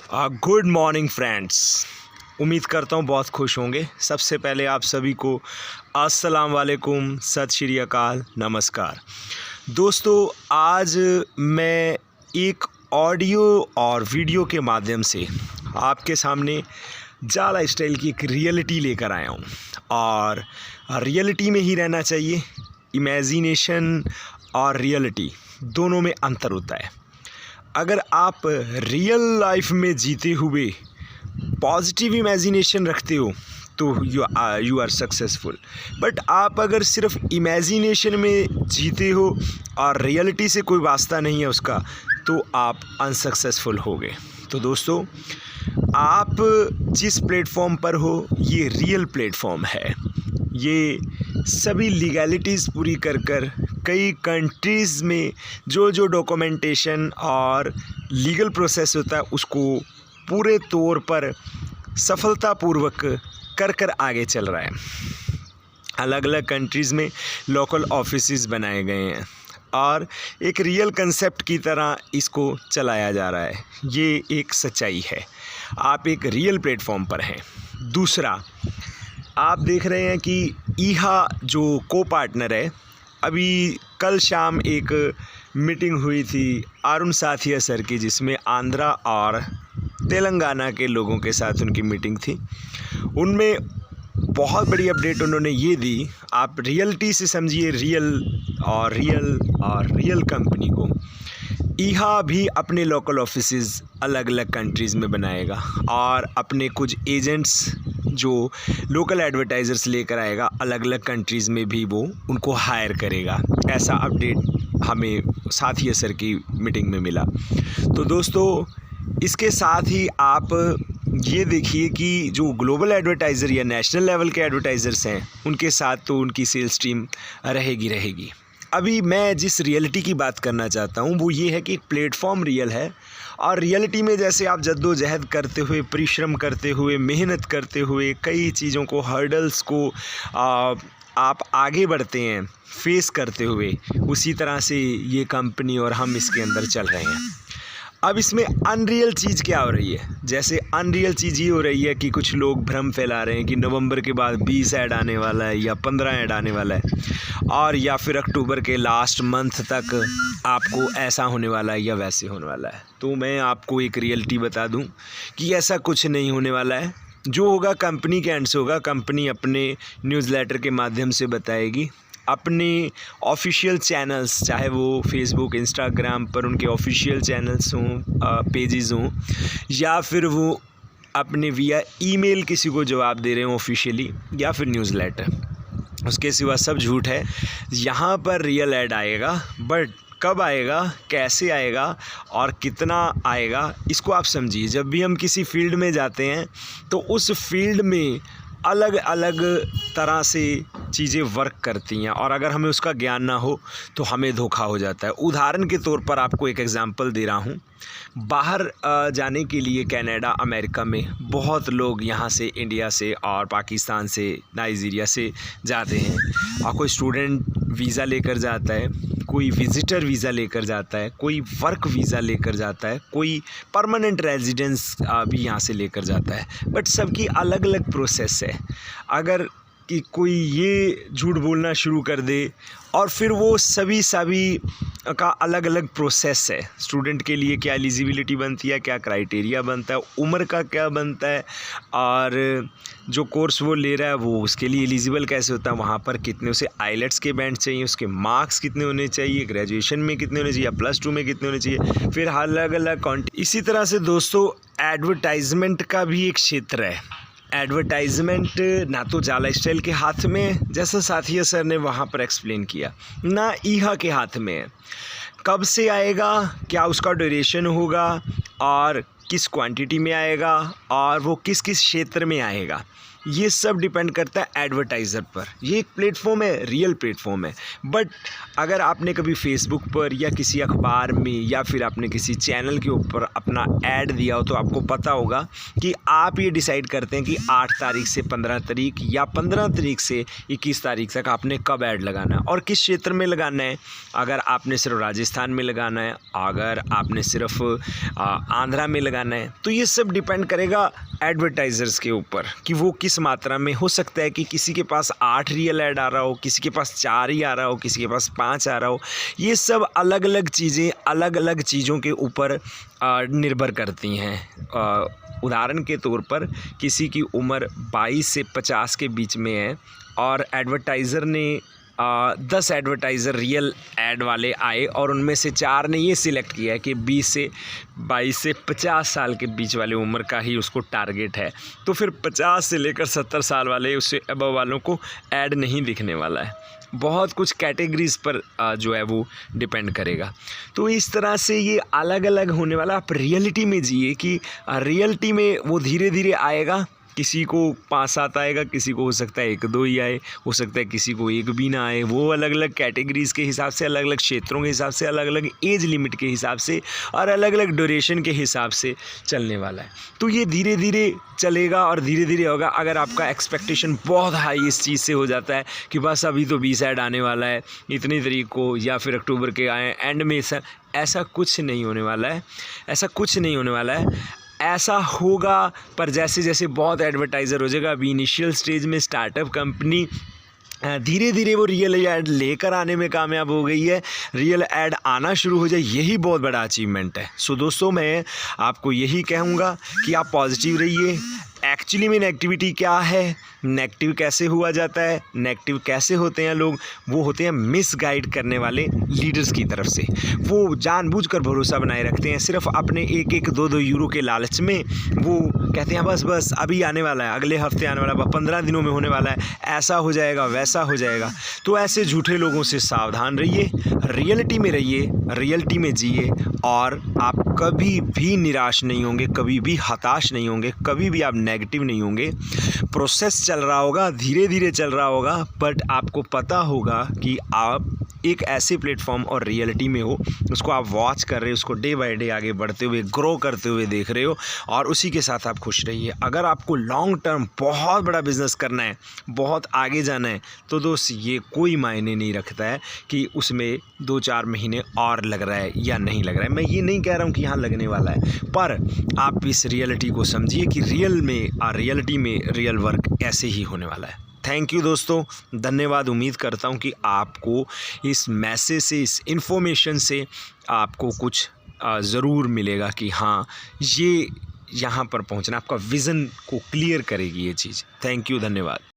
Good morning friends. उम्मीद करता हूँ बहुत खुश होंगे। सबसे पहले आप सभी को अस्सलाम वालेकुम, सत श्री अकाल, नमस्कार। दोस्तों, आज मैं एक ऑडियो और वीडियो के माध्यम से आपके सामने जाला स्टाइल की एक रियलिटी लेकर आया हूँ। और रियलिटी में ही रहना चाहिए। इमेजिनेशन और रियलिटी दोनों में अंतर होता है। अगर आप रियल लाइफ में जीते हुए पॉजिटिव इमेजिनेशन रखते हो तो यू आर सक्सेसफुल। बट आप अगर सिर्फ इमेजिनेशन में जीते हो और रियलिटी से कोई वास्ता नहीं है उसका, तो आप अनसक्सेसफुल होगे। तो दोस्तों, आप जिस प्लेटफॉर्म पर हो ये रियल प्लेटफॉर्म है। ये सभी लीगैलिटीज़ पूरी कर कई कंट्रीज़ में जो डॉक्यूमेंटेशन और लीगल प्रोसेस होता है उसको पूरे तौर पर सफलतापूर्वक कर आगे चल रहा है। अलग अलग कंट्रीज़ में लोकल ऑफिसेस बनाए गए हैं और एक रियल कंसेप्ट की तरह इसको चलाया जा रहा है। ये एक सच्चाई है। आप एक रियल प्लेटफॉर्म पर हैं। दूसरा, आप देख रहे हैं कि ईहा जो को पार्टनर है, अभी कल शाम एक मीटिंग हुई थी अरुण साथिया सर की, जिसमें आंध्रा और तेलंगाना के लोगों के साथ उनकी मीटिंग थी। उनमें बहुत बड़ी अपडेट उन्होंने ये दी। आप रियलिटी से समझिए रियल कंपनी को। ईहा भी अपने लोकल ऑफिसेज अलग अलग कंट्रीज़ में बनाएगा और अपने कुछ एजेंट्स जो लोकल एडवर्टाइज़र्स लेकर आएगा अलग अलग कंट्रीज़ में भी वो उनको हायर करेगा। ऐसा अपडेट हमें साथिया सर की मीटिंग में मिला। तो दोस्तों, इसके साथ ही आप ये देखिए कि जो ग्लोबल एडवर्टाइज़र या नेशनल लेवल के एडवर्टाइज़र्स हैं उनके साथ तो उनकी सेल्स टीम रहेगी। अभी मैं जिस रियलिटी की बात करना चाहता हूँ वो ये है कि एक प्लेटफॉर्म रियल है और रियलिटी में जैसे आप जद्दोजहद करते हुए, परिश्रम करते हुए, मेहनत करते हुए, कई चीज़ों को, हर्डल्स को आप आगे बढ़ते हैं फेस करते हुए, उसी तरह से ये कंपनी और हम इसके अंदर चल रहे हैं। अब इसमें अनरियल चीज़ क्या हो रही है? जैसे अनरियल चीज़ ये हो रही है कि कुछ लोग भ्रम फैला रहे हैं कि नवंबर के बाद 20 ऐड आने वाला है या 15 ऐड आने वाला है, और या फिर अक्टूबर के लास्ट मंथ तक आपको ऐसा होने वाला है या वैसे होने वाला है। तो मैं आपको एक रियलिटी बता दूं कि ऐसा कुछ नहीं होने वाला है। जो होगा कंपनी के एंड से होगा। कंपनी अपने न्यूज़लेटर के माध्यम से बताएगी, अपने ऑफिशियल चैनल्स, चाहे वो फेसबुक, इंस्टाग्राम पर उनके ऑफिशियल चैनल्स हों, पेजेस हों, या फिर वो अपने विया ईमेल किसी को जवाब दे रहे हों ऑफिशियली, या फिर न्यूज़लेटर। उसके सिवा सब झूठ है। यहाँ पर रियल ऐड आएगा, बट कब आएगा, कैसे आएगा और कितना आएगा, इसको आप समझिए। जब भी हम किसी फील्ड में जाते हैं तो उस फील्ड में अलग अलग तरह से चीज़ें वर्क करती हैं और अगर हमें उसका ज्ञान ना हो तो हमें धोखा हो जाता है। उदाहरण के तौर पर आपको एक एग्जांपल दे रहा हूँ। बाहर जाने के लिए कनाडा, अमेरिका में बहुत लोग यहाँ से, इंडिया से और पाकिस्तान से, नाइजीरिया से जाते हैं। और कोई स्टूडेंट वीज़ा लेकर जाता है, कोई विज़िटर वीज़ा लेकर जाता है, कोई वर्क वीज़ा लेकर जाता है, कोई परमानेंट रेजिडेंस भी यहाँ से लेकर जाता है। बट सबकी अलग अलग प्रोसेस है। अगर कि कोई ये झूठ बोलना शुरू कर दे और फिर वो सभी का अलग अलग प्रोसेस है। स्टूडेंट के लिए क्या एलिजिबिलिटी बनती है, क्या क्राइटेरिया बनता है, उम्र का क्या बनता है, और जो कोर्स वो ले रहा है वो उसके लिए एलिजिबल कैसे होता है, वहाँ पर कितने उसे आइलेट्स के बैंड चाहिए, उसके मार्क्स कितने होने चाहिए, ग्रेजुएशन में कितने होने चाहिए, +2 में कितने होने चाहिए, फिर अलग अलग इसी तरह से दोस्तों एडवर्टाइजमेंट का भी एक क्षेत्र है। एडवर्टाइजमेंट ना तो जाला स्टाइल के हाथ में, जैसा साथिया सर ने वहाँ पर एक्सप्लेन किया, ना ईहा के हाथ में है। कब से आएगा, क्या उसका ड्यूरेशन होगा और किस क्वांटिटी में आएगा और वो किस किस क्षेत्र में आएगा, ये सब डिपेंड करता है एडवर्टाइज़र पर। ये एक प्लेटफॉर्म है, रियल प्लेटफॉर्म है। बट अगर आपने कभी फेसबुक पर या किसी अखबार में या फिर आपने किसी चैनल के ऊपर अपना ऐड दिया हो तो आपको पता होगा कि आप ये डिसाइड करते हैं कि 8 तारीख से 15 तारीख या 15 तारीख से 21 तारीख तक आपने कब ऐड लगाना है और किस क्षेत्र में लगाना है। अगर आपने सिर्फ राजस्थान में लगाना है, अगर आपने सिर्फ आंध्रा में लगाना है, तो ये सब डिपेंड करेगा एडवर्टाइज़र्स के ऊपर कि वो किस मात्रा में। हो सकता है कि किसी के पास 8 रियल ऐड आ रहा हो, किसी के पास 4 ही आ रहा हो, किसी के पास 5 आ रहा हो। ये सब अलग अलग चीज़ें अलग अलग चीज़ों के ऊपर निर्भर करती हैं। उदाहरण के तौर पर किसी की उम्र 22 से 50 के बीच में है और एडवर्टाइज़र ने 10 एडवर्टाइज़र रियल ऐड वाले आए और उनमें से 4 ने ये सिलेक्ट किया है कि 22 से 50 साल के बीच वाले उम्र का ही उसको टारगेट है, तो फिर 50 से लेकर 70 साल वाले उससे अबव वालों को ऐड नहीं दिखने वाला है। बहुत कुछ कैटेगरीज़ पर जो है वो डिपेंड करेगा। तो इस तरह से ये अलग अलग होने वाला। आप रियलिटी में जिए कि रियलिटी में वो धीरे धीरे आएगा। किसी को 5-7 आएगा, किसी को हो सकता है 1-2 ही आए, हो सकता है किसी को 1 भी ना आए। वो अलग अलग कैटेगरीज़ के हिसाब से, अलग अलग क्षेत्रों के हिसाब से, अलग अलग एज लिमिट के हिसाब से और अलग अलग ड्यूरेशन के हिसाब से चलने वाला है। तो ये धीरे धीरे चलेगा और धीरे धीरे होगा। अगर आपका एक्सपेक्टेशन बहुत हाई इस चीज़ से हो जाता है कि बस अभी तो 20 ऐड आने वाला है इतनी तारीख को या फिर अक्टूबर के आए एंड में, ऐसा कुछ नहीं होने वाला है। ऐसा कुछ नहीं होने वाला है। ऐसा होगा पर जैसे जैसे बहुत एडवर्टाइज़र हो जाएगा। अभी इनिशियल स्टेज में स्टार्टअप कंपनी धीरे धीरे वो रियल ऐड लेकर आने में कामयाब हो गई है। रियल ऐड आना शुरू हो जाए, यही बहुत बड़ा अचीवमेंट है। सो दोस्तों, मैं आपको यही कहूँगा कि आप पॉजिटिव रहिए। एक्चुअली में नेगेटिविटी क्या है, नेगेटिव कैसे हुआ जाता है, नेगेटिव कैसे होते हैं लोग, वो होते हैं मिसगाइड करने वाले लीडर्स की तरफ से। वो जानबूझकर भरोसा बनाए रखते हैं सिर्फ अपने 1-1, 2-2 यूरो के लालच में। वो कहते हैं बस बस अभी आने वाला है, अगले हफ्ते आने वाला है, 15 दिनों में होने वाला है, ऐसा हो जाएगा, वैसा हो जाएगा। तो ऐसे झूठे लोगों से सावधान रहिए, रियलिटी में रहिए, रियलिटी में जिए और आप कभी भी निराश नहीं होंगे, कभी भी हताश नहीं होंगे, कभी भी आप नेगेटिव नहीं होंगे। प्रोसेस चल रहा होगा, धीरे धीरे चल रहा होगा, बट आपको पता होगा कि आप एक ऐसे प्लेटफॉर्म और रियलिटी में हो, उसको आप वॉच कर रहे हो, उसको डे बाय डे आगे बढ़ते हुए, ग्रो करते हुए देख रहे हो और उसी के साथ आप खुश रहिए। अगर आपको लॉन्ग टर्म बहुत बड़ा बिजनेस करना है, बहुत आगे जाना है, तो दोस्त ये कोई मायने नहीं रखता है कि उसमें 2-4 महीने और लग रहा है या नहीं लग रहा है। मैं ये नहीं कह रहा हूँ कि यहाँ लगने वाला है, पर आप इस रियलिटी को समझिए कि रियलिटी में रियल वर्क ऐसे ही होने वाला है। थैंक यू दोस्तों, धन्यवाद। उम्मीद करता हूँ कि आपको इस मैसेज से, इस इन्फॉर्मेशन से आपको कुछ ज़रूर मिलेगा कि हाँ, ये यहाँ पर पहुँचना आपका विज़न को क्लियर करेगी ये चीज़। थैंक यू, धन्यवाद।